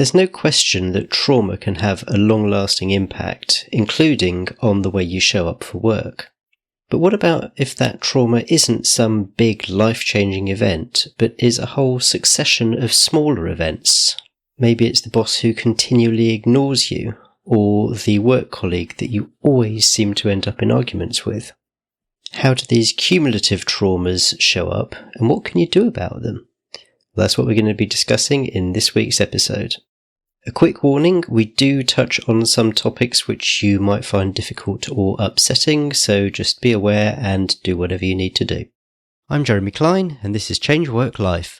There's no question that trauma can have a long-lasting impact, including on the way you show up for work. But what about if that trauma isn't some big life-changing event, but is a whole succession of smaller events? Maybe it's the boss who continually ignores you, or the work colleague that you always seem to end up in arguments with. How do these cumulative traumas show up, and what can you do about them? Well, that's what we're going to be discussing in this week's episode. A quick warning, we do touch on some topics which you might find difficult or upsetting, so just be aware and do whatever you need to do. I'm Jeremy Klein, and this is Change Work Life.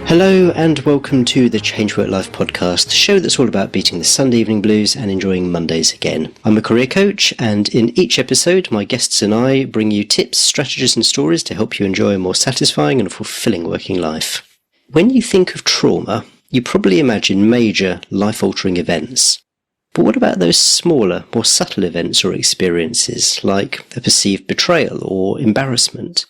Hello and welcome to the Change Work Life podcast, the show that's all about beating the Sunday evening blues and enjoying Mondays again. I'm a career coach, and in each episode my guests and I bring you tips, strategies and stories to help you enjoy a more satisfying and fulfilling working life. When you think of trauma, you probably imagine major life-altering events. But what about those smaller, more subtle events or experiences, like a perceived betrayal or embarrassment?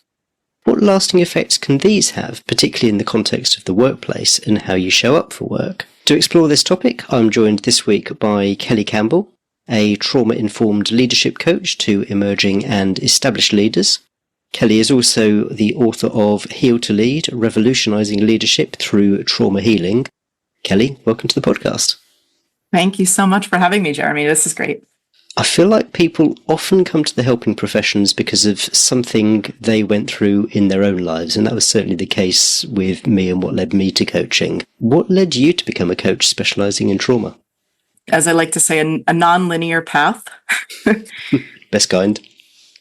What lasting effects can these have, particularly in the context of the workplace and how you show up for work? To explore this topic, I'm joined this week by Kelly Campbell, a trauma-informed leadership coach to emerging and established leaders. Kelly is also the author of Heal to Lead, Revolutionizing Leadership Through Trauma Healing. Kelly, welcome to the podcast. Thank you so much for having me, Jeremy. This is great. I feel like people often come to the helping professions because of something they went through in their own lives, and that was certainly the case with me and what led me to coaching. What led you to become a coach specialising in trauma? As I like to say, a non-linear path. Best kind.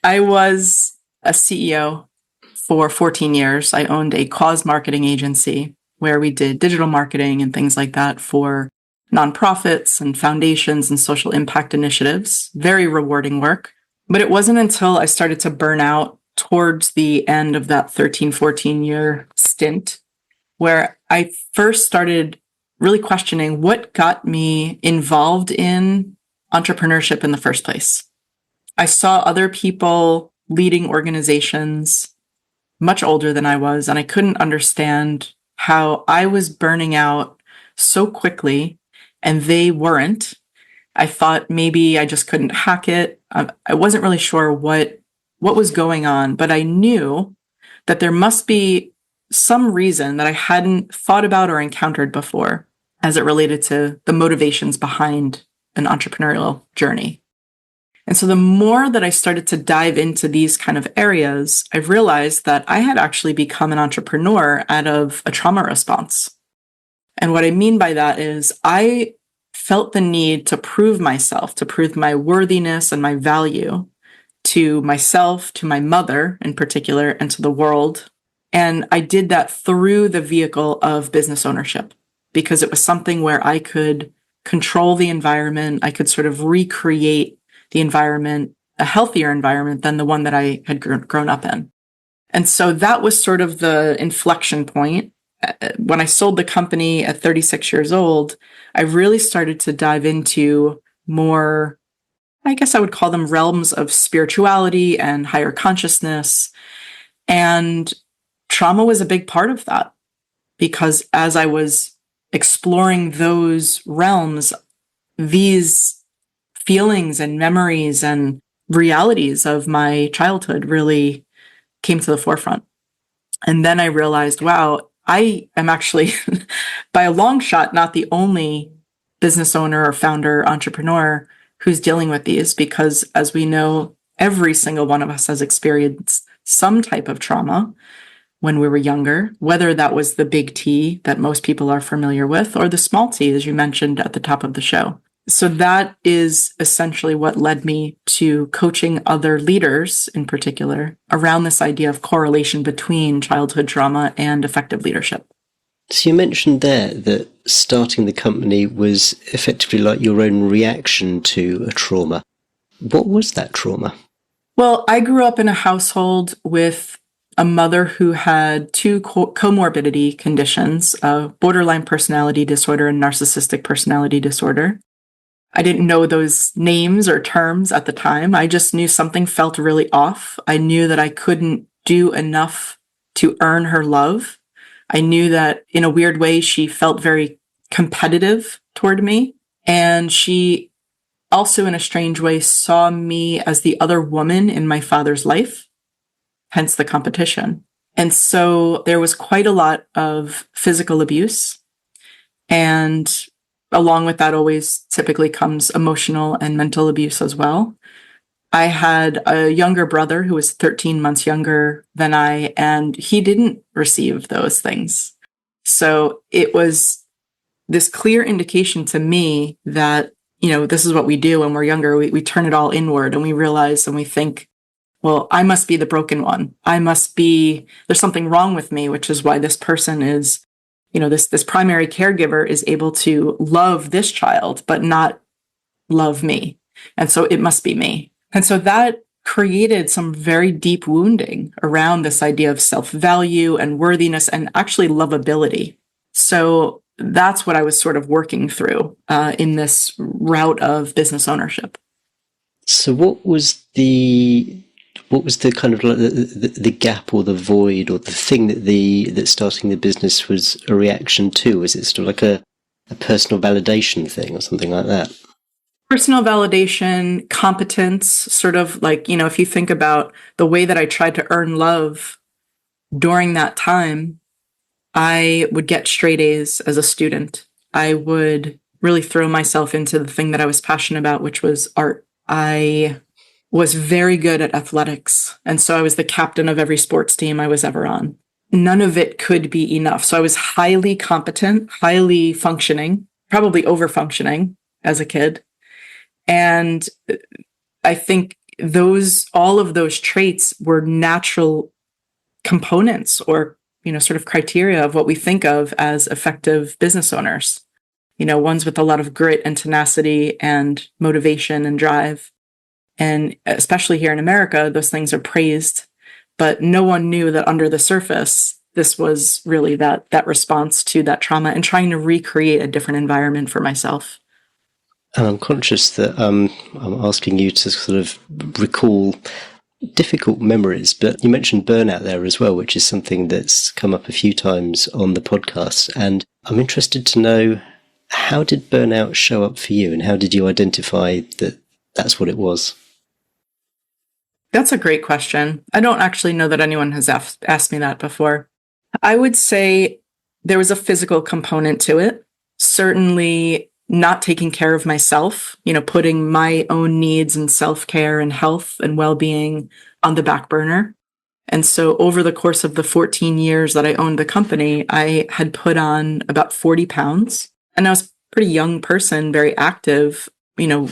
I was a CEO for 14 years. I owned a cause marketing agency where we did digital marketing and things like that for nonprofits and foundations and social impact initiatives. Very rewarding work. But it wasn't until I started to burn out towards the end of that 13, 14-year stint where I first started really questioning what got me involved in entrepreneurship in the first place. I saw other people leading organizations much older than I was, and I couldn't understand how I was burning out so quickly and they weren't. I thought maybe I just couldn't hack it. I wasn't really sure what was going on, but I knew that there must be some reason that I hadn't thought about or encountered before as it related to the motivations behind an entrepreneurial journey. And so the more that I started to dive into these kind of areas, I realized that I had actually become an entrepreneur out of a trauma response. And what I mean by that is I felt the need to prove myself, to prove my worthiness and my value to myself, to my mother in particular, and to the world. And I did that through the vehicle of business ownership because it was something where I could control the environment. I could sort of recreate the environment, a healthier environment than the one that I had grown up in. And so that was sort of the inflection point. When I sold the company at 36 years old, I really started to dive into more, I guess I would call them realms of spirituality and higher consciousness. And trauma was a big part of that because as I was exploring those realms, these feelings and memories and realities of my childhood really came to the forefront. And then I realized, wow, I am actually, by a long shot, not the only business owner or founder, entrepreneur who's dealing with these, because as we know, every single one of us has experienced some type of trauma when we were younger, whether that was the big T that most people are familiar with or the small t, as you mentioned at the top of the show. So that is essentially what led me to coaching other leaders in particular around this idea of correlation between childhood trauma and effective leadership. So you mentioned there that starting the company was effectively like your own reaction to a trauma. What was that trauma? Well, I grew up in a household with a mother who had two comorbidity conditions, borderline personality disorder and narcissistic personality disorder. I didn't know those names or terms at the time. I just knew something felt really off. I knew that I couldn't do enough to earn her love. I knew that in a weird way, she felt very competitive toward me. And she also, in a strange way, saw me as the other woman in my father's life, hence the competition. And so there was quite a lot of physical abuse. And along with that always typically comes emotional and mental abuse as well. I had a younger brother who was 13 months younger than I, and he didn't receive those things. So it was this clear indication to me that, this is what we do when we're younger. We turn it all inward and we realize and we think, well, I must be the broken one. There's something wrong with me, which is why this person is, this primary caregiver is able to love this child, but not love me. And so it must be me. And so that created some very deep wounding around this idea of self-value and worthiness and actually lovability. So that's what I was sort of working through in this route of business ownership. So what was the kind of like the gap or the void or the thing that starting the business was a reaction to? Was it sort of like a personal validation thing or something like that? Personal validation, competence, sort of like, if you think about the way that I tried to earn love during that time, I would get straight A's as a student. I would really throw myself into the thing that I was passionate about, which was art. I was very good at athletics. And so I was the captain of every sports team I was ever on. None of it could be enough. So I was highly competent, highly functioning, probably over-functioning as a kid. And I think all of those traits were natural components or, sort of criteria of what we think of as effective business owners. Ones with a lot of grit and tenacity and motivation and drive. And especially here in America, those things are praised, but no one knew that under the surface, this was really that response to that trauma and trying to recreate a different environment for myself. And I'm conscious that I'm asking you to sort of recall difficult memories, but you mentioned burnout there as well, which is something that's come up a few times on the podcast. And I'm interested to know, how did burnout show up for you and how did you identify that that's what it was? That's a great question. I don't actually know that anyone has asked me that before. I would say there was a physical component to it. Certainly not taking care of myself, putting my own needs and self-care and health and well-being on the back burner. And so over the course of the 14 years that I owned the company, I had put on about 40 pounds. And I was a pretty young person, very active,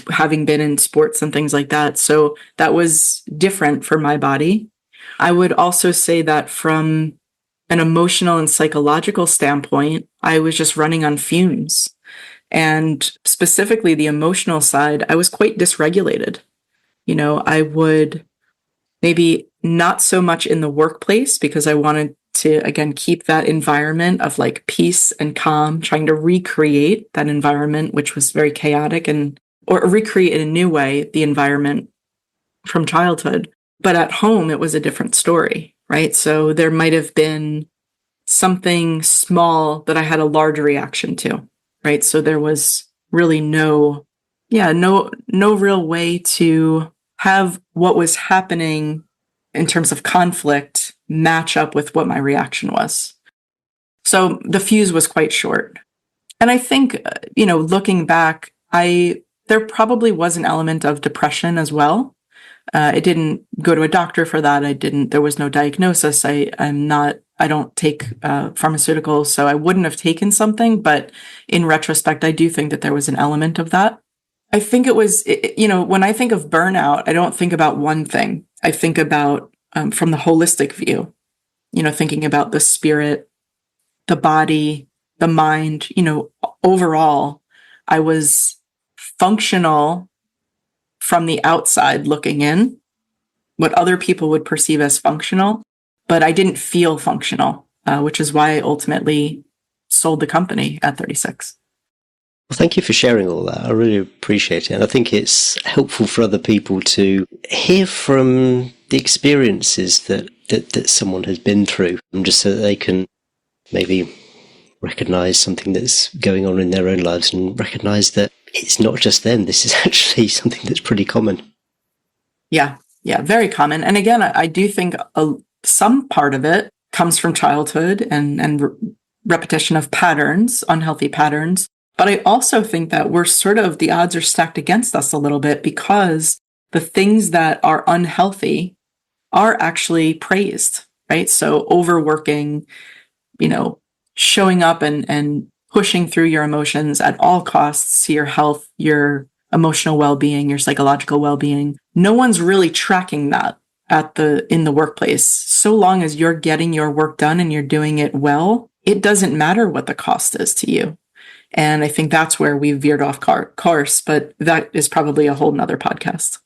having been in sports and things like that. So that was different for my body. I would also say that from an emotional and psychological standpoint, I was just running on fumes. And specifically the emotional side, I was quite dysregulated. I would maybe not so much in the workplace because I wanted to, again, keep that environment of like peace and calm, trying to recreate that environment, which was very chaotic or recreate in a new way, the environment from childhood. But at home, it was a different story, right? So there might have been something small that I had a large reaction to, right? So there was really no real way to have what was happening in terms of conflict match up with what my reaction was. So the fuse was quite short. And I think, looking back, there probably was an element of depression as well. I didn't go to a doctor for that. There was no diagnosis. I don't take pharmaceuticals, so I wouldn't have taken something. But in retrospect, I do think that there was an element of that. I think it was, when I think of burnout, I don't think about one thing. I think about from the holistic view, thinking about the spirit, the body, the mind, overall, I was functional from the outside looking in, what other people would perceive as functional, but I didn't feel functional, which is why I ultimately sold the company at 36. Well, thank you for sharing all that. I really appreciate it. And I think it's helpful for other people to hear from the experiences that someone has been through, just so that they can maybe recognize something that's going on in their own lives and recognize that it's not just them. This is actually something that's pretty common. Yeah, very common. And again, I do think some part of it comes from childhood and repetition of patterns, unhealthy patterns. But I also think that the odds are stacked against us a little bit, because the things that are unhealthy are actually praised, right? So overworking, showing up and pushing through your emotions at all costs to your health, your emotional well-being, your psychological well-being. No one's really tracking that in the workplace. So long as you're getting your work done and you're doing it well, it doesn't matter what the cost is to you. And I think that's where we veered off course, but that is probably a whole nother podcast.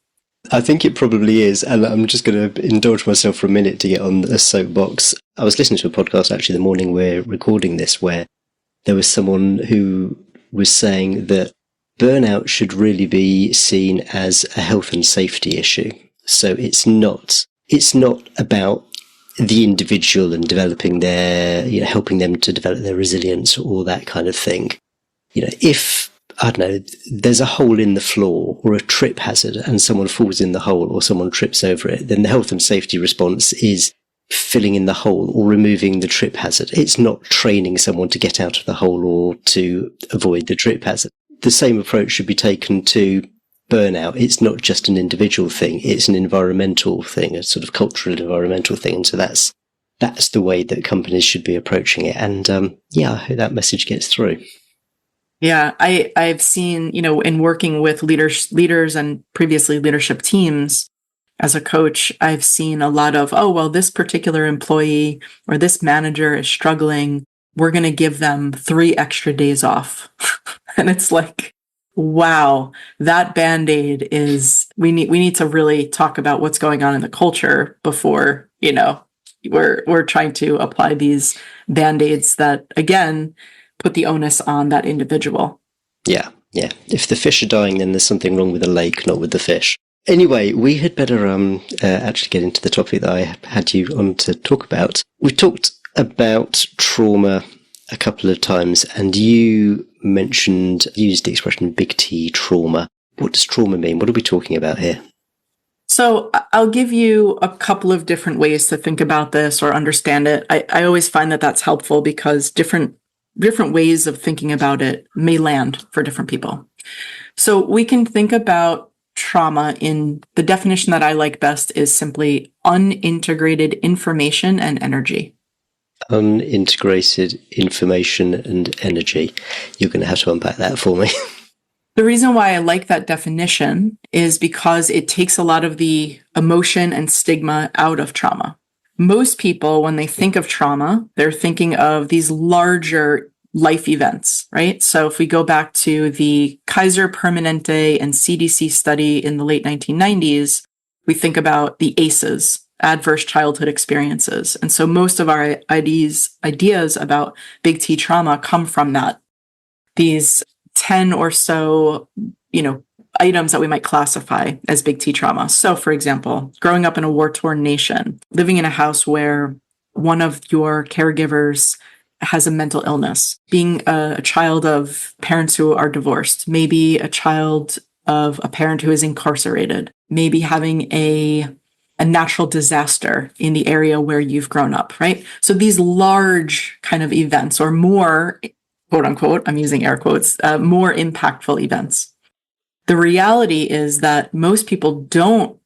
I think it probably is, and I'm just going to indulge myself for a minute to get on a soapbox. I was listening to a podcast actually the morning we're recording this, where there was someone who was saying that burnout should really be seen as a health and safety issue. So it's not about the individual and developing helping them to develop their resilience or that kind of thing. If, I don't know, there's a hole in the floor or a trip hazard and someone falls in the hole or someone trips over it, then the health and safety response is filling in the hole or removing the trip hazard. It's not training someone to get out of the hole or to avoid the trip hazard. The same approach should be taken to burnout. It's not just an individual thing, it's an environmental thing, a sort of cultural environmental thing. And so that's the way that companies should be approaching it. And I hope that message gets through. Yeah, I've seen, in working with leaders and previously leadership teams as a coach, I've seen a lot of, this particular employee or this manager is struggling. We're going to give them 3 extra days off. And it's like, wow, that Band-Aid is, we need to really talk about what's going on in the culture before, we're trying to apply these Band-Aids that, again, put the onus on that individual. Yeah. If the fish are dying, then there's something wrong with the lake, not with the fish. Anyway, we had better actually get into the topic that I had you on to talk about. We talked about trauma a couple of times, and you used the expression big T trauma. What does trauma mean? What are we talking about here? So I'll give you a couple of different ways to think about this or understand it. I always find that that's helpful because different ways of thinking about it may land for different people. So we can think about trauma in the definition that I like best is simply unintegrated information and energy. Unintegrated information and energy. You're going to have to unpack that for me. The reason why I like that definition is because it takes a lot of the emotion and stigma out of trauma. Most people, when they think of trauma, they're thinking of these larger life events, right? So if we go back to the Kaiser Permanente and CDC study in the late 1990s, we think about the ACEs, adverse childhood experiences. And so most of our ideas about big T trauma come from that. These 10 or so, items that we might classify as big T trauma. So for example, growing up in a war-torn nation, living in a house where one of your caregivers has a mental illness, being a child of parents who are divorced, maybe a child of a parent who is incarcerated, maybe having a natural disaster in the area where you've grown up, right? So these large kind of events or more, quote unquote, I'm using air quotes, more impactful events. The reality is that most people don't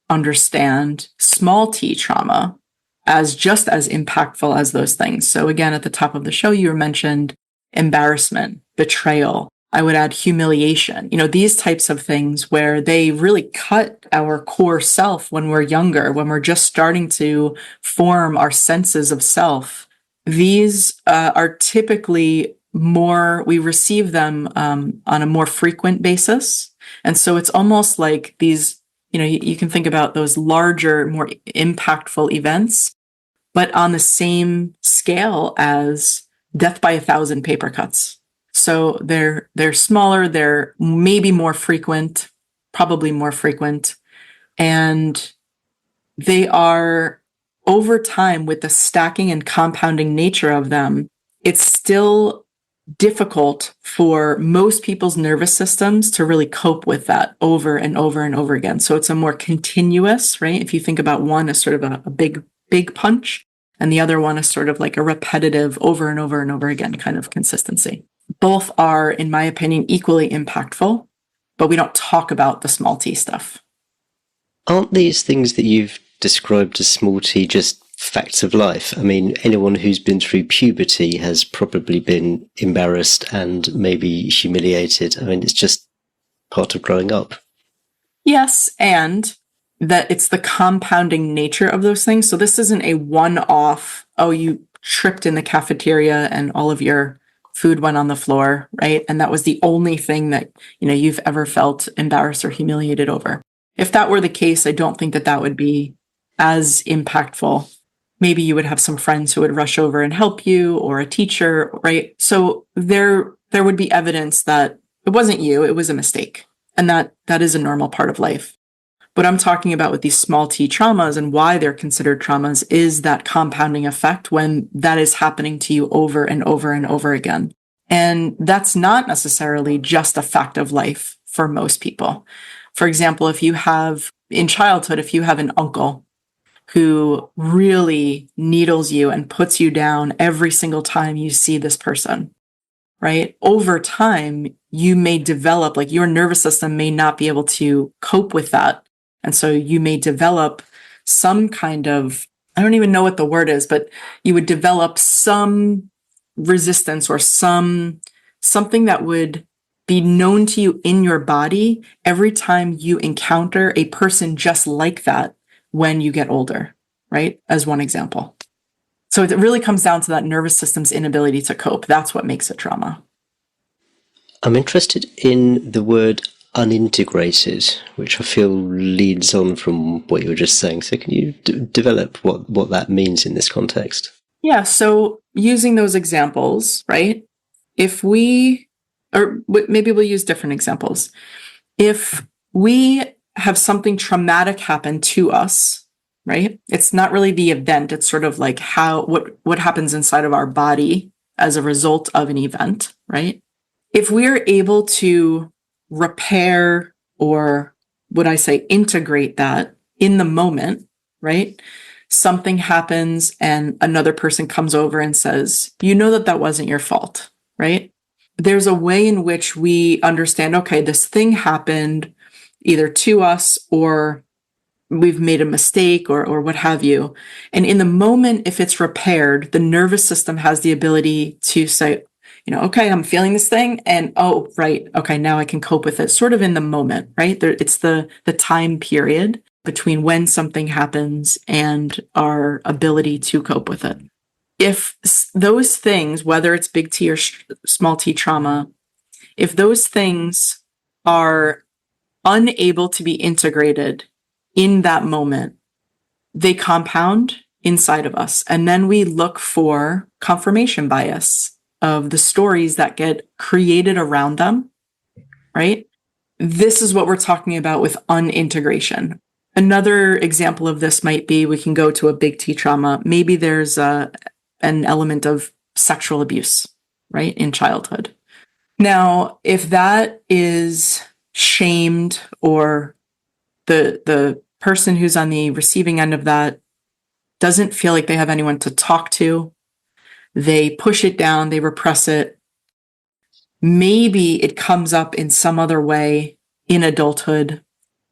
understand small T trauma as just as impactful as those things. So again, at the top of the show, you mentioned embarrassment, betrayal. I would add humiliation, these types of things where they really cut our core self when we're younger, when we're just starting to form our senses of self. These are typically we receive them on a more frequent basis. And so it's almost like these, you can think about those larger, more impactful events but on the same scale as death by 1,000 paper cuts. So they're smaller, they're maybe more frequent, probably more frequent, and they are over time with the stacking and compounding nature of them. It's still difficult for most people's nervous systems to really cope with that over and over and over again. So it's a more continuous, right? If you think about one as sort of a big punch, and the other one is sort of like a repetitive over and over and over again kind of consistency. Both are, in my opinion, equally impactful, but we don't talk about the small t stuff. Aren't these things that you've described as small t just facts of life? I mean, anyone who's been through puberty has probably been embarrassed and maybe humiliated. I mean, it's just part of growing up. Yes, and that it's the compounding nature of those things. So this isn't a one-off, oh, you tripped in the cafeteria and all of your food went on the floor, right? And that was the only thing that, you've ever felt embarrassed or humiliated over. If that were the case, I don't think that would be as impactful. Maybe you would have some friends who would rush over and help you, or a teacher, right? So there would be evidence that it wasn't you, it was a mistake. And that is a normal part of life. What I'm talking about with these small t traumas and why they're considered traumas is that compounding effect when that is happening to you over and over and over again. And that's not necessarily just a fact of life for most people. For example, if you have an uncle who really needles you and puts you down every single time you see this person, right? Over time, you may develop, like your nervous system may not be able to cope with that. And so you may develop some kind of, I don't even know what the word is, but you would develop some resistance or something that would be known to you in your body every time you encounter a person just like that when you get older, right? As one example. So it really comes down to that nervous system's inability to cope. That's what makes it trauma. I'm interested in the word unintegrated, which I feel leads on from what you were just saying. So can you develop what that means in this context? Yeah, so using those examples, right? Maybe we'll use different examples. If we have something traumatic happen to us, right? It's not really the event. It's sort of like what happens inside of our body as a result of an event, right? If we're able to repair, or would I say integrate that in the moment, right? Something happens and another person comes over and says, that wasn't your fault, right? There's a way in which we understand, okay, this thing happened either to us or we've made a mistake or what have you. And in the moment, if it's repaired, the nervous system has the ability to say, okay, I'm feeling this thing and, oh, right. Okay. Now I can cope with it sort of in the moment, right? It's the time period between when something happens and our ability to cope with it. If those things, whether it's big T or small t trauma, if those things are unable to be integrated in that moment, they compound inside of us. And then we look for confirmation bias of the stories that get created around them, right? This is what we're talking about with unintegration. Another example of this might be, we can go to a big T trauma. Maybe there's an element of sexual abuse, right, in childhood. Now, if that is shamed, or the person who's on the receiving end of that doesn't feel like they have anyone to talk to, they push it down, they repress it. Maybe it comes up in some other way in adulthood.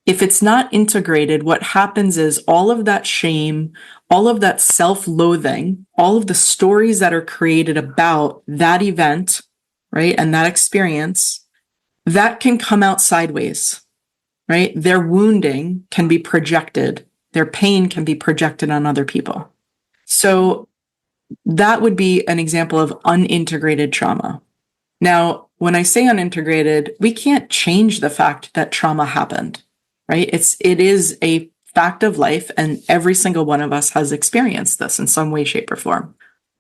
If it's not integrated, what happens is all of that shame, all of that self-loathing, all of the stories that are created about that event, right, and that experience, that can come out sideways, right? Their wounding can be projected. Their pain can be projected on other people. So that would be an example of unintegrated trauma. Now, when I say unintegrated, we can't change the fact that trauma happened, right? It is a fact of life, and every single one of us has experienced this in some way, shape, or form.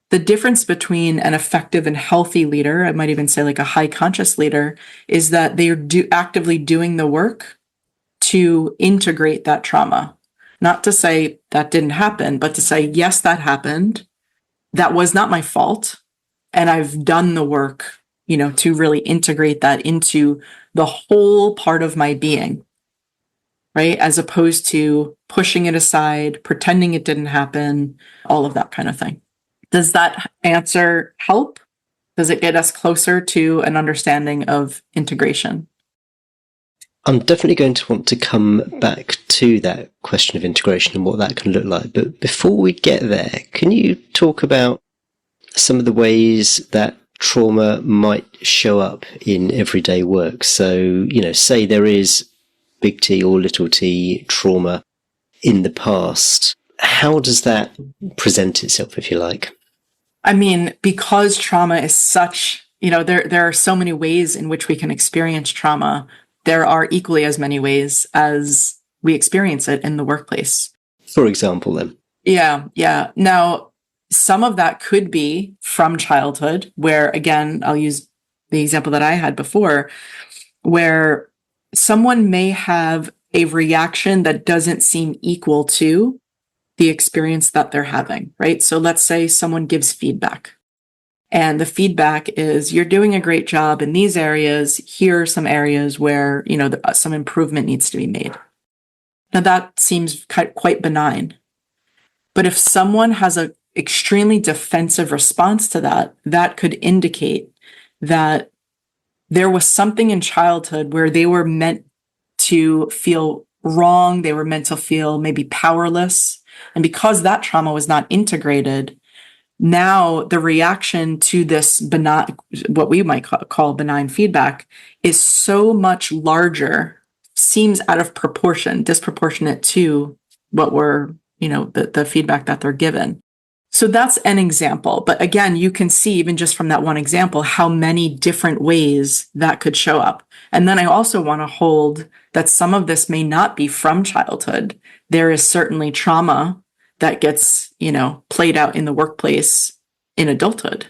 The difference between an effective and healthy leader, I might even say like a high conscious leader, is that they are actively doing the work to integrate that trauma. Not to say that didn't happen, but to say, yes, that happened. That was not my fault. And I've done the work, to really integrate that into the whole part of my being, right? As opposed to pushing it aside, pretending it didn't happen, all of that kind of thing. Does that answer help? Does it get us closer to an understanding of integration? I'm definitely going to want to come back to that question of integration and what that can look like. But before we get there, can you talk about some of the ways that trauma might show up in everyday work? So, say there is big T or little t trauma in the past. How does that present itself, if you like? I mean, because trauma is such, there are so many ways in which we can experience trauma. There are equally as many ways as we experience it in the workplace. For example, then? Yeah. Now, some of that could be from childhood, where, again, I'll use the example that I had before, where someone may have a reaction that doesn't seem equal to the experience that they're having, right? So let's say someone gives feedback, and the feedback is, you're doing a great job in these areas. Here are some areas where, some improvement needs to be made. Now that seems quite benign, but if someone has an extremely defensive response to that, that could indicate that there was something in childhood where they were meant to feel wrong. They were meant to feel maybe powerless. And because that trauma was not integrated, now the reaction to this benign, what we might call benign feedback, is so much larger, seems out of proportion, disproportionate to what were, the feedback that they're given. So that's an example. But again, you can see even just from that one example, how many different ways that could show up. And then I also want to hold that some of this may not be from childhood. There is certainly trauma that gets, played out in the workplace in adulthood,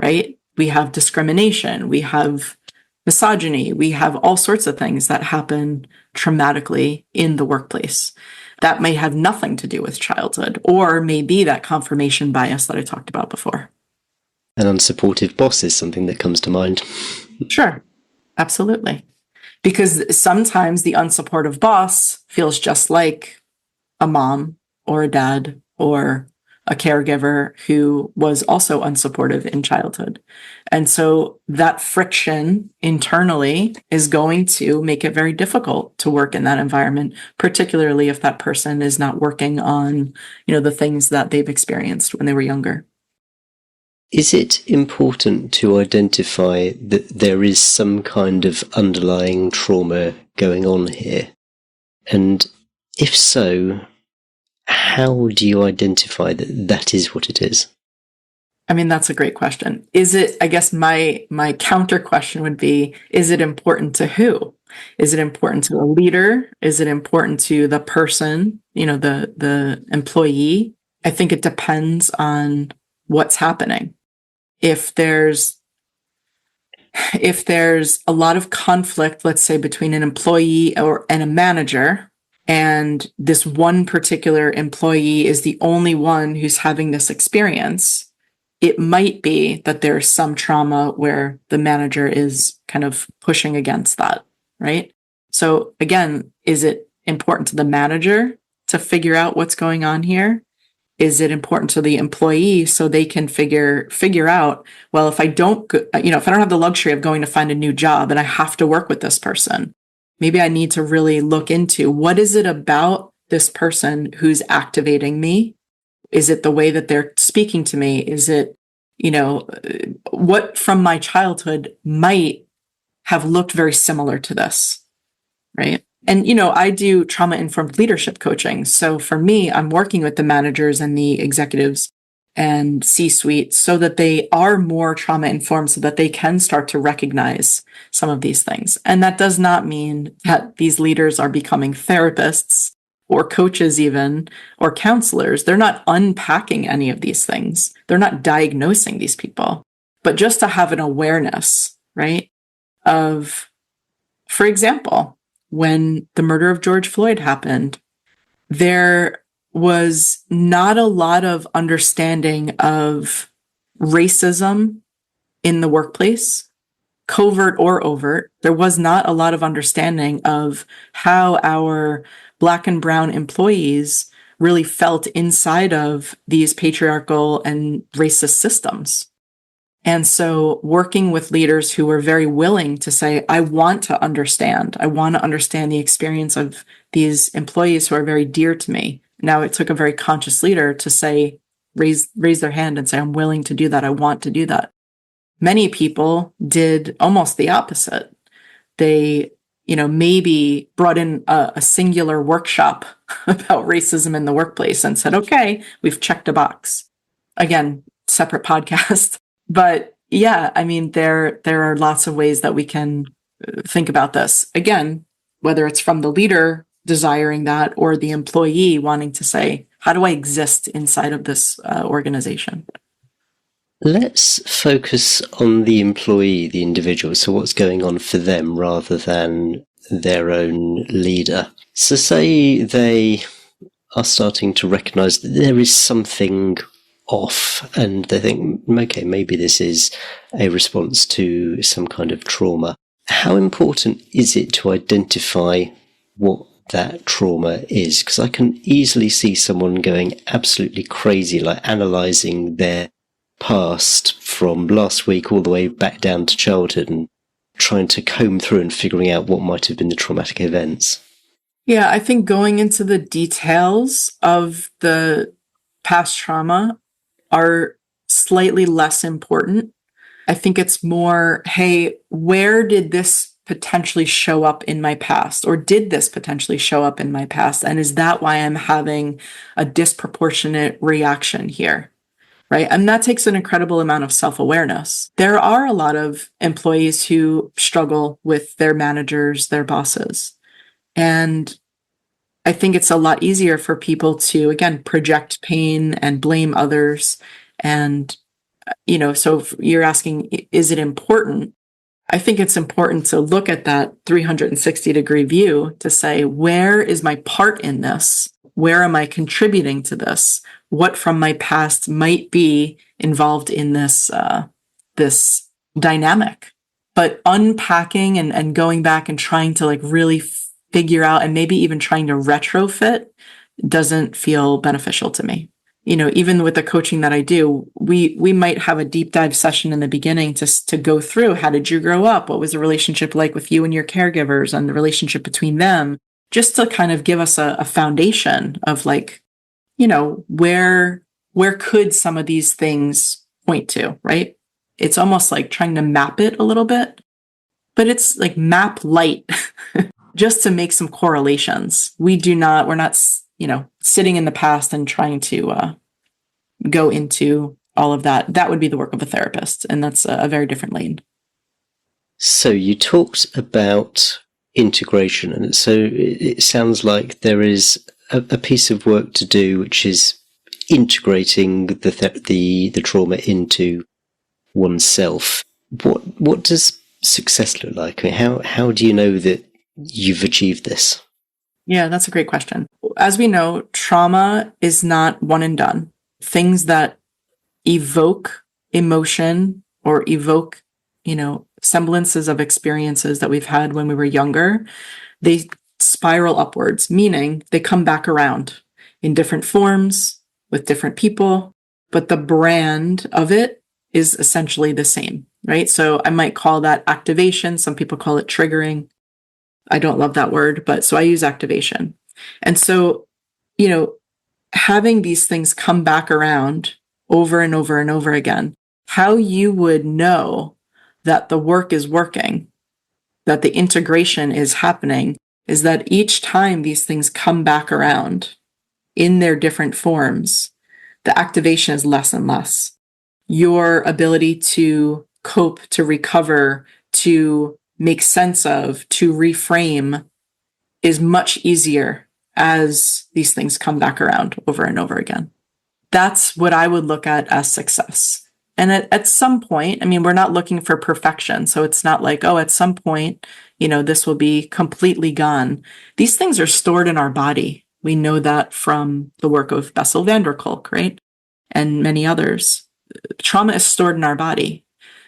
right? We have discrimination, we have misogyny, we have all sorts of things that happen traumatically in the workplace. That may have nothing to do with childhood, or maybe that confirmation bias that I talked about before. An unsupportive boss is something that comes to mind. Sure, absolutely. Because sometimes the unsupportive boss feels just like a mom or a dad or a caregiver who was also unsupportive in childhood. And so that friction internally is going to make it very difficult to work in that environment, particularly if that person is not working on, the things that they've experienced when they were younger. Is it important to identify that there is some kind of underlying trauma going on here? And if so, how do you identify that that is what it is? I mean, that's a great question. Is it, I guess my counter question would be, is it important to who? Is it important to a leader? Is it important to the person, the employee? I think it depends on what's happening. If there's a lot of conflict, let's say between an employee and a manager, and this one particular employee is the only one who's having this experience, it might be that there's some trauma where the manager is kind of pushing against that, right? So again, is it important to the manager to figure out what's going on here? Is it important to the employee so they can figure out, well, if I don't have the luxury of going to find a new job and I have to work with this person, maybe I need to really look into what is it about this person who's activating me? Is it the way that they're speaking to me? Is it, what from my childhood might have looked very similar to this, right? And, I do trauma-informed leadership coaching. So for me, I'm working with the managers and the executives and C-suite so that they are more trauma-informed so that they can start to recognize some of these things. And that does not mean that these leaders are becoming therapists or coaches even, or counselors, they're not unpacking any of these things. They're not diagnosing these people, but just to have an awareness, right? Of, for example, when the murder of George Floyd happened, there was not a lot of understanding of racism in the workplace, covert or overt. There was not a lot of understanding of how our Black and brown employees really felt inside of these patriarchal and racist systems. And so working with leaders who were very willing to say, I want to understand the experience of these employees who are very dear to me. Now it took a very conscious leader to say, raise their hand and say, I'm willing to do that. I want to do that. Many people did almost the opposite. They, maybe brought in a singular workshop about racism in the workplace and said, okay, we've checked a box. Again, separate podcast. But yeah, I mean, there are lots of ways that we can think about this. Again, whether it's from the leader desiring that or the employee wanting to say, how do I exist inside of this organization? Let's focus on the employee, the individual, so what's going on for them rather than their own leader. So say they are starting to recognise that there is something off and they think, okay, maybe this is a response to some kind of trauma. How important is it to identify what that trauma is? Because I can easily see someone going absolutely crazy, like analysing their past from last week all the way back down to childhood and trying to comb through and figuring out what might have been the traumatic events. Yeah, I think going into the details of the past trauma are slightly less important. I think it's more, hey, where did this potentially show up in my past? Or did this potentially show up in my past? And is that why I'm having a disproportionate reaction here? Right? And that takes an incredible amount of self-awareness. There are a lot of employees who struggle with their managers, their bosses. And I think it's a lot easier for people to, again, project pain and blame others. And, so if you're asking, is it important? I think it's important to look at that 360-degree view to say, where is my part in this? Where am I contributing to this? What from my past might be involved in this dynamic? But unpacking and going back and trying to really figure out and maybe even trying to retrofit doesn't feel beneficial to me. Even with the coaching that I do, we might have a deep dive session in the beginning to go through, how did you grow up? What was the relationship like with you and your caregivers and the relationship between them? Just to kind of give us a foundation of where could some of these things point to, right? It's almost like trying to map it a little bit, but it's like map light just to make some correlations. We're not, sitting in the past and trying to go into all of that. That would be the work of a therapist, and that's a very different lane. So you talked about integration, and so it sounds like there is a piece of work to do, which is integrating the trauma into oneself. What does success look like? I mean, how do you know that you've achieved this? Yeah, that's a great question. As we know, trauma is not one and done. Things that evoke emotion or evoke, semblances of experiences that we've had when we were younger, they spiral upwards, meaning they come back around in different forms with different people, but the brand of it is essentially the same, right? So I might call that activation. Some people call it triggering. I don't love that word, but so I use activation. And so, having these things come back around over and over and over again, how you would know that the work is working, that the integration is happening, is that each time these things come back around in their different forms, the activation is less and less. Your ability to cope, to recover, to make sense of, to reframe is much easier as these things come back around over and over again. That's what I would look at as success. And at some point, I mean, we're not looking for perfection. So it's not like, oh, at some point, this will be completely gone. These things are stored in our body. We know that from the work of Bessel van der Kolk, right? And many others. Trauma is stored in our body.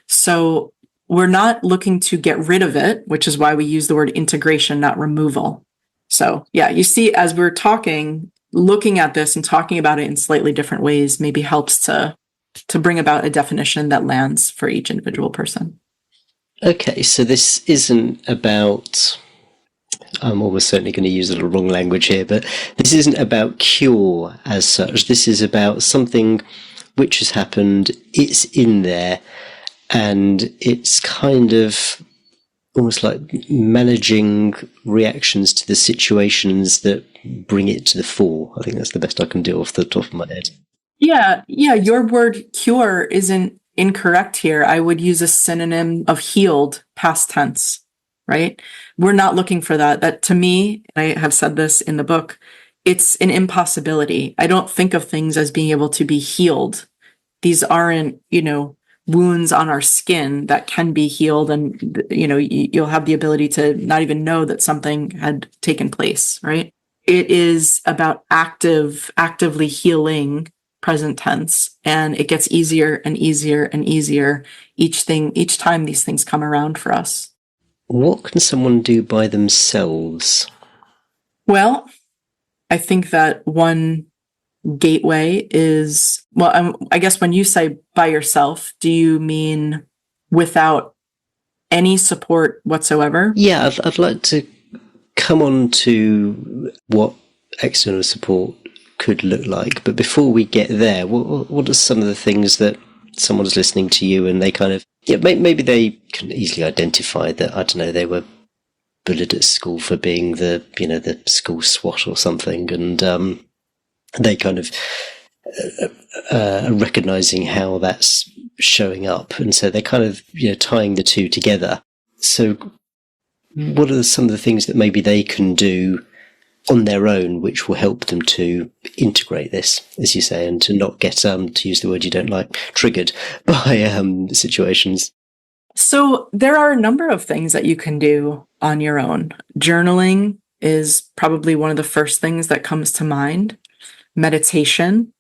So we're not looking to get rid of it, which is why we use the word integration, not removal. So yeah, you see, as we're talking, looking at this and talking about it in slightly different ways maybe helps to bring about a definition that lands for each individual person. Okay, so this isn't about, I'm almost certainly going to use a little wrong language here, but this isn't about cure as such. This is about something which has happened, it's in there, and it's kind of almost like managing reactions to the situations that bring it to the fore. I think that's the best I can do off the top of my head. Yeah, your word cure isn't incorrect here. I would use a synonym of healed, past tense, right? We're not looking for that. That, to me, I have said this in the book, it's an impossibility. I don't think of things as being able to be healed. These aren't, wounds on our skin that can be healed, and you'll have the ability to not even know that something had taken place, right? It is about actively healing, present tense, and it gets easier and easier and easier each time these things come around for us. What can someone do by themselves? Well, I think that one gateway is, I guess when you say by yourself, do you mean without any support whatsoever? Yeah, I'd like to come on to what external support could look like. But before we get there, what are some of the things that someone's listening to you and they kind of, maybe they can easily identify that, I don't know, they were bullied at school for being the school swot or something, and they kind of recognizing how that's showing up, and so they're kind of tying the two together. So what are some of the things that maybe they can do on their own which will help them to integrate this, as you say, and to not get to use the word you don't like, triggered by situations? So there are a number of things that you can do on your own. Journaling is probably one of the first things that comes to mind. Meditation,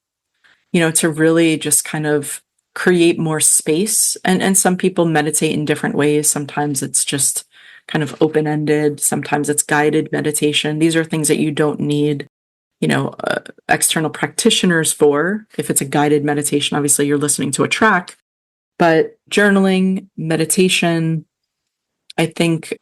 to really just kind of create more space. And some people meditate in different ways. Sometimes it's just kind of open-ended. Sometimes it's guided meditation. These are things that you don't need, external practitioners for. If it's a guided meditation, obviously you're listening to a track. But journaling, meditation, I think,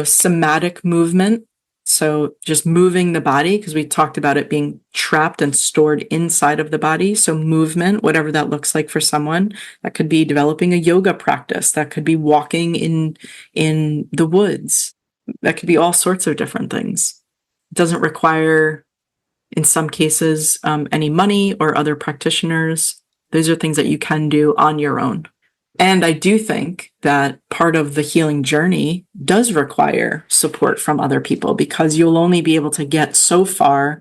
somatic movement. So just moving the body, because we talked about it being trapped and stored inside of the body. So movement, whatever that looks like for someone, that could be developing a yoga practice. That could be walking in the woods. That could be all sorts of different things. It doesn't require, in some cases, any money or other practitioners. Those are things that you can do on your own. And I do think that part of the healing journey does require support from other people, because you'll only be able to get so far,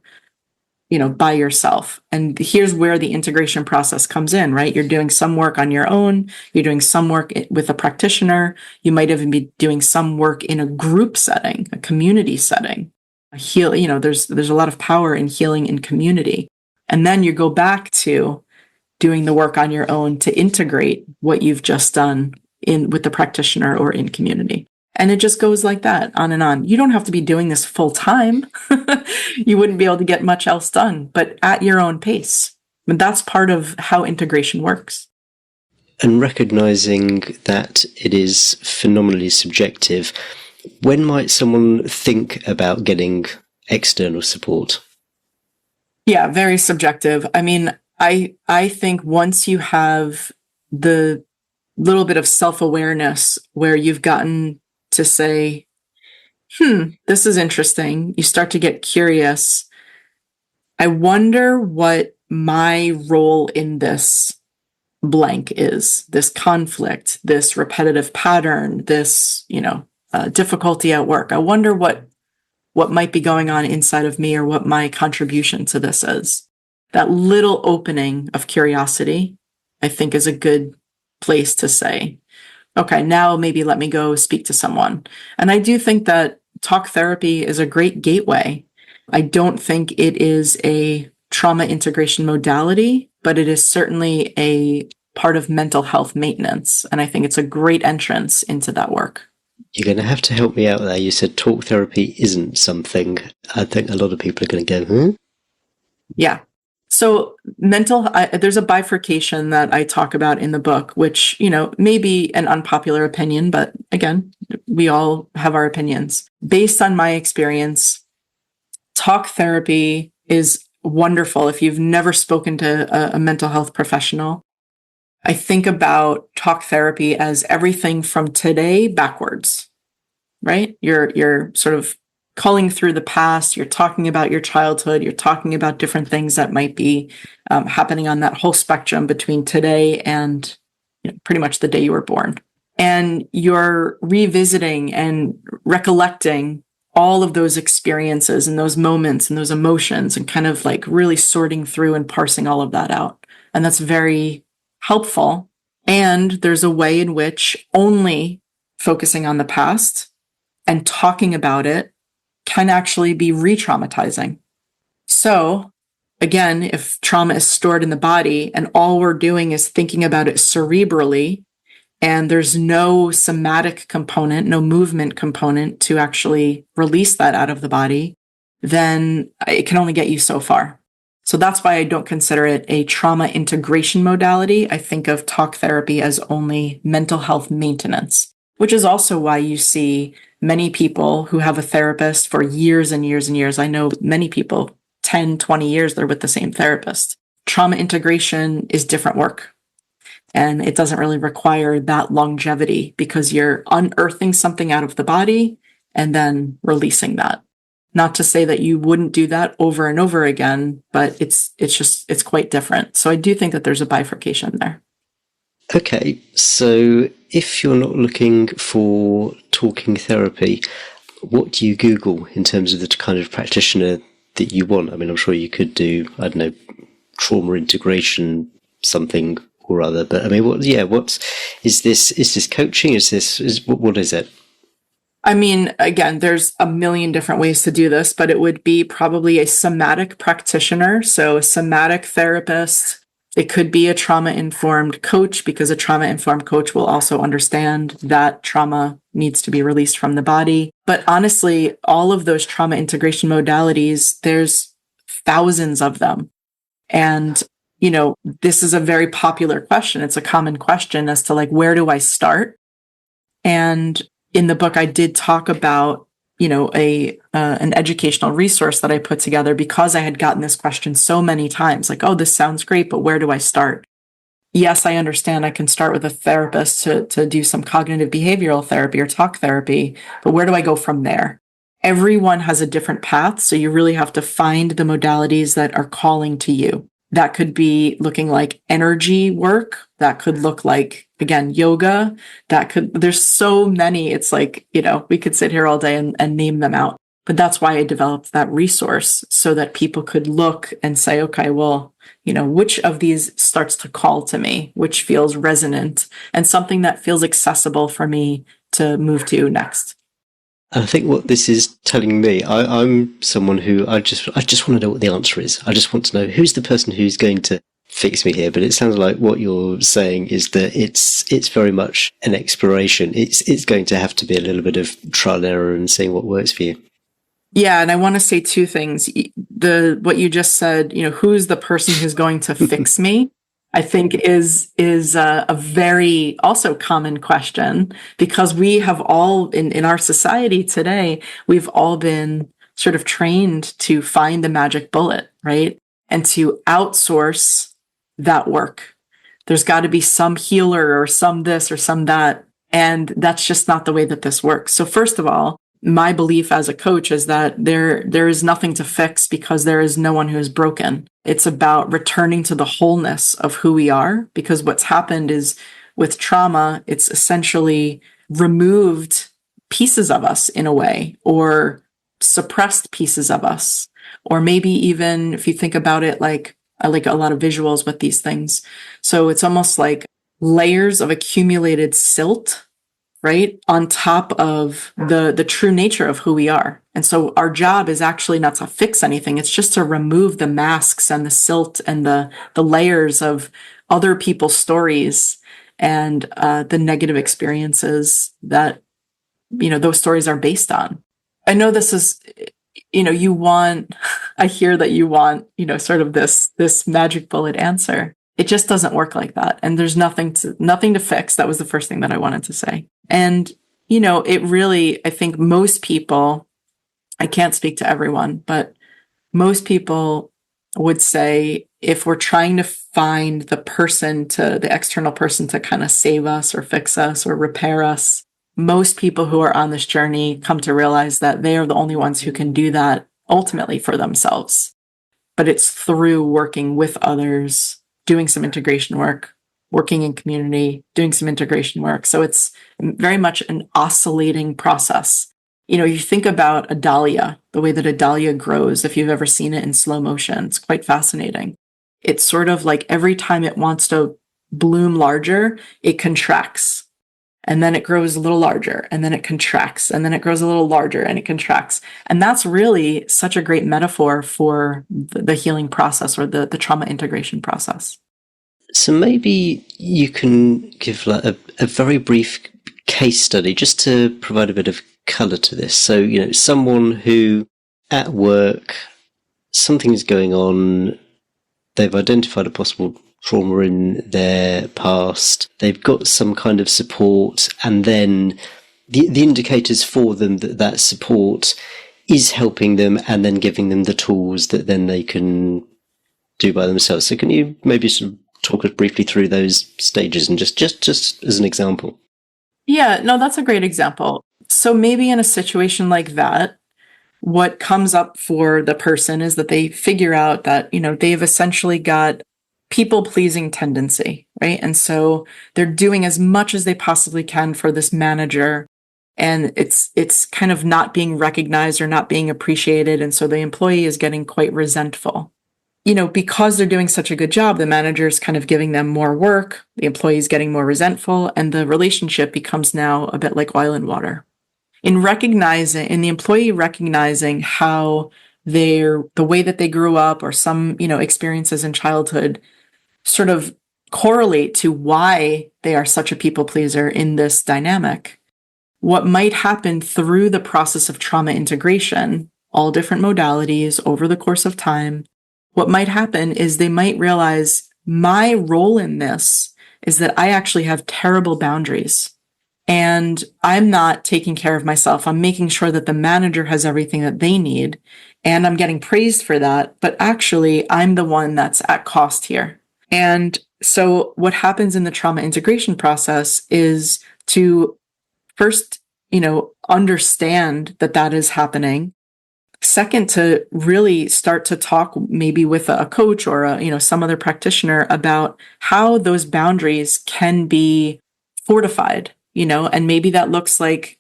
by yourself. And here's where the integration process comes in, right? You're doing some work on your own. You're doing some work with a practitioner. You might even be doing some work in a group setting, a community setting. There's a lot of power in healing in community. And then you go back to doing the work on your own to integrate what you've just done with the practitioner or in community. And it just goes like that, on and on. You don't have to be doing this full time. You wouldn't be able to get much else done, but at your own pace. And that's part of how integration works. And recognizing that it is phenomenally subjective, when might someone think about getting external support? Yeah, very subjective. I mean, I think once you have the little bit of self-awareness where you've gotten to say, this is interesting, you start to get curious. I wonder what my role in this blank is, this conflict, this repetitive pattern, this, difficulty at work. I wonder what what might be going on inside of me or what my contribution to this is. That little opening of curiosity, I think, is a good place to say, okay, now maybe let me go speak to someone. And I do think that talk therapy is a great gateway. I don't think it is a trauma integration modality, but it is certainly a part of mental health maintenance. And I think it's a great entrance into that work. You're going to have to help me out there. You said talk therapy isn't something. I think a lot of people are going to go, Yeah. So there's a bifurcation that I talk about in the book, which, may be an unpopular opinion, but again, we all have our opinions. Based on my experience, talk therapy is wonderful if you've never spoken to a mental health professional. I think about talk therapy as everything from today backwards, right? You're sort of culling through the past, you're talking about your childhood, you're talking about different things that might be happening on that whole spectrum between today and pretty much the day you were born. And you're revisiting and recollecting all of those experiences and those moments and those emotions and kind of like really sorting through and parsing all of that out. And that's very helpful. And there's a way in which only focusing on the past and talking about it can actually be re-traumatizing. So again, if trauma is stored in the body and all we're doing is thinking about it cerebrally, and there's no somatic component, no movement component to actually release that out of the body, then it can only get you so far. So that's why I don't consider it a trauma integration modality. I think of talk therapy as only mental health maintenance, which is also why you see many people who have a therapist for years and years and years. I know many people, 10, 20 years, they're with the same therapist. Trauma integration is different work. And it doesn't really require that longevity because you're unearthing something out of the body and then releasing that. Not to say that you wouldn't do that over and over again, but it's quite different. So I do think that there's a bifurcation there. Okay, so if you're not looking for talking therapy, what do you Google in terms of the kind of practitioner that you want? I mean, I'm sure you could do, I don't know, trauma integration, something or other, but I mean, what is this coaching? What is it? I mean, again, there's a million different ways to do this, but it would be probably a somatic practitioner. So a somatic therapist. It could be a trauma-informed coach because a trauma-informed coach will also understand that trauma needs to be released from the body. But honestly, all of those trauma integration modalities, there's thousands of them. And, this is a very popular question. It's a common question as to where do I start? And in the book, I did talk about, an educational resource that I put together because I had gotten this question so many times, oh, this sounds great, but where do I start? Yes, I understand I can start with a therapist to do some cognitive behavioral therapy or talk therapy, but where do I go from there? Everyone has a different path, so you really have to find the modalities that are calling to you. That could be looking like energy work. That could look like, again, yoga. There's so many. It's we could sit here all day and name them out. But that's why I developed that resource so that people could look and say, okay, well, which of these starts to call to me, which feels resonant and something that feels accessible for me to move to next. I think what this is telling me, I'm someone who I just want to know what the answer is. I just want to know who's the person who's going to fix me here. But it sounds like what you're saying is that it's very much an exploration. It's going to have to be a little bit of trial and error and seeing what works for you. Yeah, and I want to say two things. What you just said, who's the person who's going to fix me? I think is a very also common question because we have all in our society today, we've all been sort of trained to find the magic bullet, right? And to outsource that work. There's got to be some healer or some this or some that. And that's just not the way that this works. So first of all, my belief as a coach is that there is nothing to fix because there is no one who is broken. It's about returning to the wholeness of who we are, because what's happened is with trauma, it's essentially removed pieces of us in a way, or suppressed pieces of us. Or maybe even if you think about it, like I like a lot of visuals with these things. So it's almost like layers of accumulated silt, right, on top of the true nature of who we are. And so our job is actually not to fix anything. It's just to remove the masks and the silt and the layers of other people's stories and the negative experiences that, those stories are based on. I know this is, I hear that you want, sort of this magic bullet answer. It just doesn't work like that. And there's nothing to fix. That was the first thing that I wanted to say. And, it really, I think most people, I can't speak to everyone, but most people would say if we're trying to find the external person to kind of save us or fix us or repair us, most people who are on this journey come to realize that they are the only ones who can do that ultimately for themselves. But it's through working with others, doing some integration work, working in community, doing some integration work. So it's very much an oscillating process. You think about a dahlia, the way that a dahlia grows, if you've ever seen it in slow motion, it's quite fascinating. It's sort of like every time it wants to bloom larger, it contracts. And then it grows a little larger, and then it contracts, and then it grows a little larger, and it contracts. And that's really such a great metaphor for the healing process or the trauma integration process. So maybe you can give like a very brief case study just to provide a bit of colour to this. So, someone who at work, something's going on, they've identified a possible trauma in their past, they've got some kind of support, and then the indicators for them that support is helping them and then giving them the tools that then they can do by themselves. So can you maybe sort of talk us briefly through those stages and just as an example? Yeah, no, that's a great example. So maybe in a situation like that, what comes up for the person is that they figure out that, they've essentially got people-pleasing tendency, right? And so they're doing as much as they possibly can for this manager, and it's kind of not being recognized or not being appreciated, and so the employee is getting quite resentful. Because they're doing such a good job, the manager is kind of giving them more work, the employee is getting more resentful, and the relationship becomes now a bit like oil and water. In the employee recognizing how the way that they grew up or some, experiences in childhood sort of correlate to why they are such a people pleaser in this dynamic, what might happen through the process of trauma integration, all different modalities over the course of time, what might happen is they might realize my role in this is that I actually have terrible boundaries. And I'm not taking care of myself. I'm making sure that the manager has everything that they need. And I'm getting praised for that. But actually, I'm the one that's at cost here. And so what happens in the trauma integration process is to first, understand that is happening. Second, to really start to talk maybe with a coach or some other practitioner about how those boundaries can be fortified, and maybe that looks like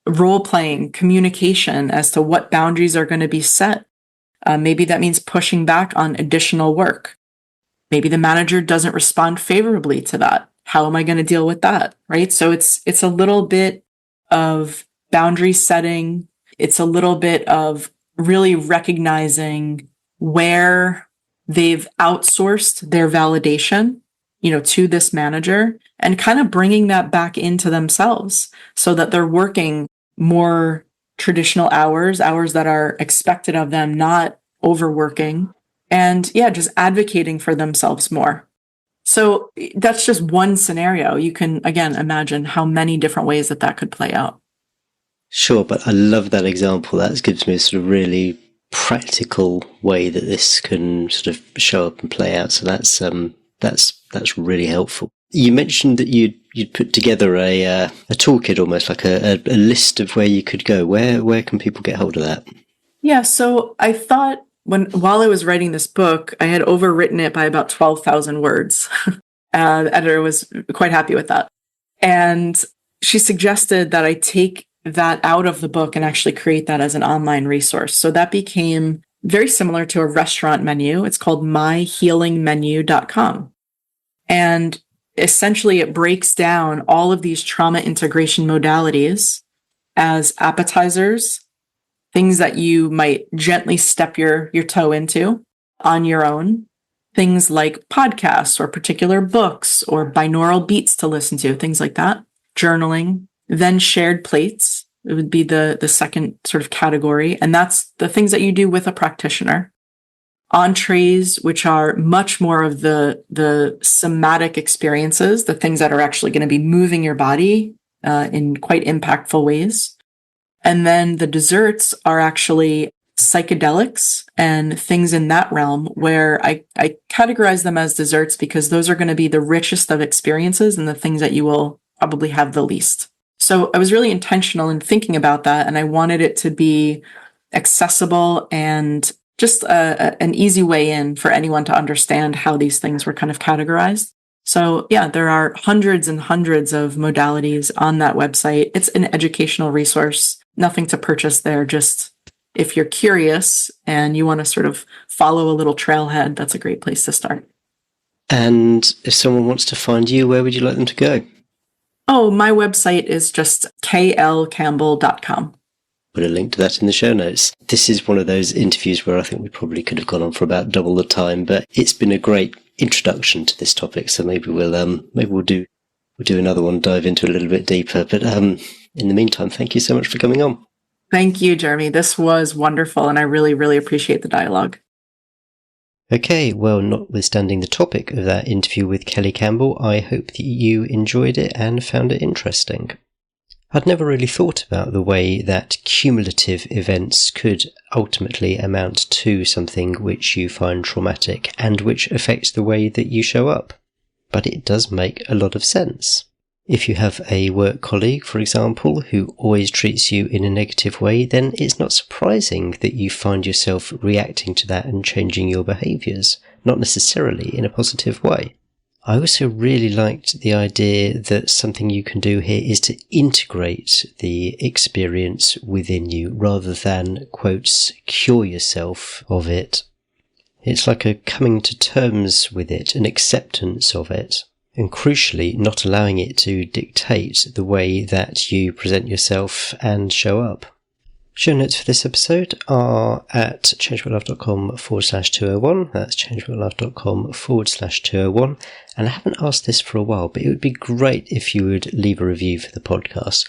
role playing, communication as to what boundaries are going to be set. Maybe that means pushing back on additional work. Maybe the manager doesn't respond favorably to that. How am I going to deal with that? Right? So it's a little bit of boundary setting. It's a little bit of really recognizing where they've outsourced their validation, to this manager, and kind of bringing that back into themselves so that they're working more traditional hours that are expected of them, not overworking, and just advocating for themselves more. So that's just one scenario. You can, again, imagine how many different ways that could play out. Sure, but I love that example. That gives me a sort of really practical way that this can sort of show up and play out. So that's really helpful. You mentioned that you'd put together a toolkit, almost like a list of where you could go. Where can people get hold of that? Yeah, so I thought while I was writing this book, I had overwritten it by about 12,000 words. The editor was quite happy with that. And she suggested that I take that out of the book and actually create that as an online resource. So that became very similar to a restaurant menu. It's called myhealingmenu.com. And essentially it breaks down all of these trauma integration modalities as appetizers, things that you might gently step your toe into on your own, things like podcasts or particular books or binaural beats to listen to, things like that, journaling, then shared plates. It would be the second sort of category. And that's the things that you do with a practitioner. Entrees, which are much more of the somatic experiences, the things that are actually going to be moving your body in quite impactful ways. And then the desserts are actually psychedelics and things in that realm, where I categorize them as desserts because those are going to be the richest of experiences and the things that you will probably have the least. So I was really intentional in thinking about that, and I wanted it to be accessible and just an easy way in for anyone to understand how these things were kind of categorized. So yeah, there are hundreds and hundreds of modalities on that website. It's an educational resource, nothing to purchase there. Just if you're curious and you want to sort of follow a little trailhead, that's a great place to start. And if someone wants to find you, where would you like them to go? Oh, my website is just klcampbell.com. Put a link to that in the show notes. This is one of those interviews where I think we probably could have gone on for about double the time, but it's been a great introduction to this topic. So maybe we'll do another one, dive into a little bit deeper. But in the meantime, thank you so much for coming on. Thank you, Jeremy. This was wonderful, and I really, really appreciate the dialogue. Okay, well, notwithstanding the topic of that interview with Kelly Campbell, I hope that you enjoyed it and found it interesting. I'd never really thought about the way that cumulative events could ultimately amount to something which you find traumatic and which affects the way that you show up. But it does make a lot of sense. If you have a work colleague, for example, who always treats you in a negative way, then it's not surprising that you find yourself reacting to that and changing your behaviours, not necessarily in a positive way. I also really liked the idea that something you can do here is to integrate the experience within you rather than, quotes, cure yourself of it. It's like a coming to terms with it, an acceptance of it, and crucially not allowing it to dictate the way that you present yourself and show up. Show notes for this episode are at changewhatlife.com/201. That's changewhatlife.com/201. And I haven't asked this for a while, but it would be great if you would leave a review for the podcast.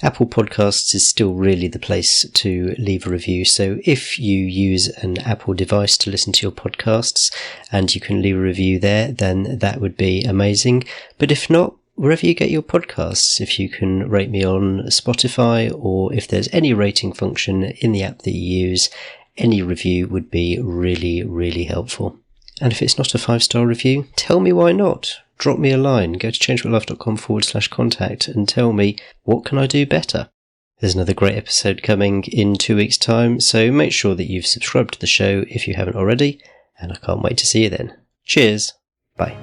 Apple Podcasts is still really the place to leave a review. So if you use an Apple device to listen to your podcasts and you can leave a review there, then that would be amazing. But if not, wherever you get your podcasts, if you can rate me on Spotify, or if there's any rating function in the app that you use, any review would be really, really helpful. And if it's not a 5-star review, tell me why not. Drop me a line. Go to changewhatlife.com/contact and tell me, what can I do better? There's another great episode coming in 2 weeks' time, so make sure that you've subscribed to the show if you haven't already, and I can't wait to see you then. Cheers. Bye.